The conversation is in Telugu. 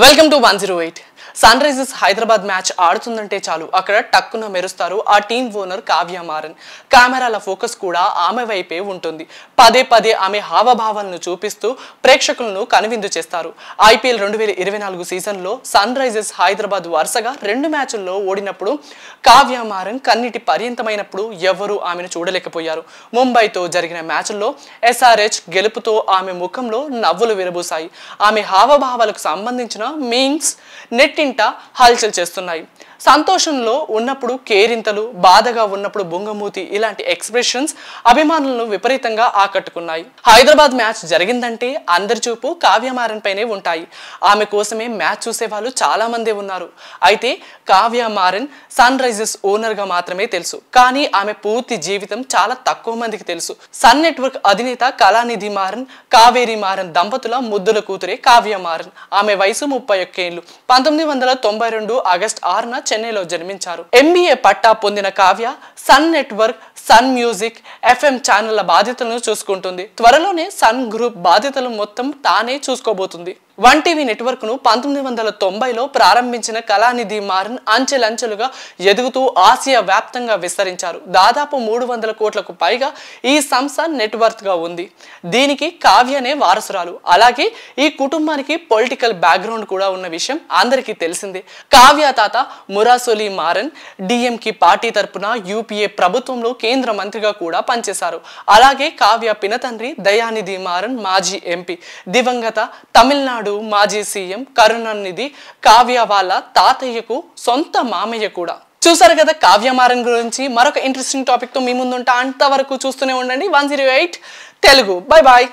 Welcome to 108. Sunrisers Hyderabad match ఆడుతుందంటే చాలు అక్కడ టక్కున మెరుస్తారు ఆ టీం ఓనర్ కావ్య మారన్. కెమెరాల ఫోకస్ కూడా ఆమె వైపే ఉంటుంది. పదే పదే ఆమె హావభావాలను చూపిస్తూ ప్రేక్షకులను కనువిందు చేస్తారు. ఐపీఎల్ 2024 సీజన్లో సన్ రైజర్స్ హైదరాబాద్ వరుసగా 2 మ్యాచ్ల్లో ఓడినప్పుడు కావ్య మారన్ కన్నీటి పర్యంతమైనప్పుడు ఎవరూ ఆమెను చూడలేకపోయారు. ముంబైతో జరిగిన మ్యాచ్ల్లో ఎస్ఆర్హెచ్ గెలుపుతో ఆమె ముఖంలో నవ్వులు విరబూసాయి. ఆమె హావభావాలకు సంబంధించిన మీమ్స్ నెట్టింట హల్చల్ చేస్తున్నాయి. సంతోషంలో ఉన్నప్పుడు కేరింతలు, బాధగా ఉన్నప్పుడు బొంగమూతి ఇలాంటి ఎక్స్ప్రెషన్స్ అభిమానులను విపరీతంగా ఆకట్టుకున్నాయి. హైదరాబాద్ మ్యాచ్ జరిగిందంటే అందరి చూపు కావ్య మారన్ పైనే ఉంటాయి. ఆమె కోసమే మ్యాచ్ చూసే వాళ్ళు చాలా మంది ఉన్నారు. అయితే Kavya Maran Sunrisers owner గా మాత్రమే తెలుసు, కానీ ఆమె పూర్తి జీవితం చాలా తక్కువ మందికి తెలుసు. సన్ నెట్వర్క్ అధినేత కళానిధి మారన్, కావేరి మారన్ దంపతుల ముద్దుల కూతురే కావ్య మారన్. ఆమె వయసు 31 ఏళ్లు. 1992 ఆగస్టు 6న చెన్నైలో జన్మించారు. ఎంబీఏ పట్టా పొందిన Kavya Sun Network, Sun Music, FM ఛానళ్ల బాధ్యతలను చూసుకుంటుంది. త్వరలోనే సన్ గ్రూప్ బాధ్యతలు మొత్తం తానే చూసుకోబోతుంది. 1టీవీ నెట్వర్క్ ను 1990లో ప్రారంభించిన కళానిధి మారన్ అంచెలంచెలుగా ఎదుగుతూ ఆసియా వ్యాప్తంగా విస్తరించారు. దాదాపు 300 కోట్లకు పైగా ఈ సంస్థ నెట్వర్క్ గా ఉంది. దీనికి కావ్యనే వారసురాలు. అలాగే ఈ కుటుంబానికి పొలిటికల్ బ్యాక్గ్రౌండ్ కూడా ఉన్న విషయం అందరికీ తెలిసిందే. కావ్య తాత మురాసోలి మారన్ డిఎంకి పార్టీ తరపున యూపీఏ ప్రభుత్వంలో కేంద్ర మంత్రిగా కూడా పనిచేశారు. అలాగే కావ్య పినతండ్రి దయానిధి మారన్ మాజీ ఎంపీ, దివంగత తమిళనాడు మాజీ సీఎం కరుణానిధి కావ్య వాళ్ళ తాతయ్యకు సొంత మామయ్య కూడా. చూసారు కదా కావ్య మారన్ గురించి. మరొక ఇంట్రెస్టింగ్ టాపిక్ తో మీ ముందుంటా. అంతవరకు చూస్తూనే ఉండండి 108 తెలుగు. Bye bye.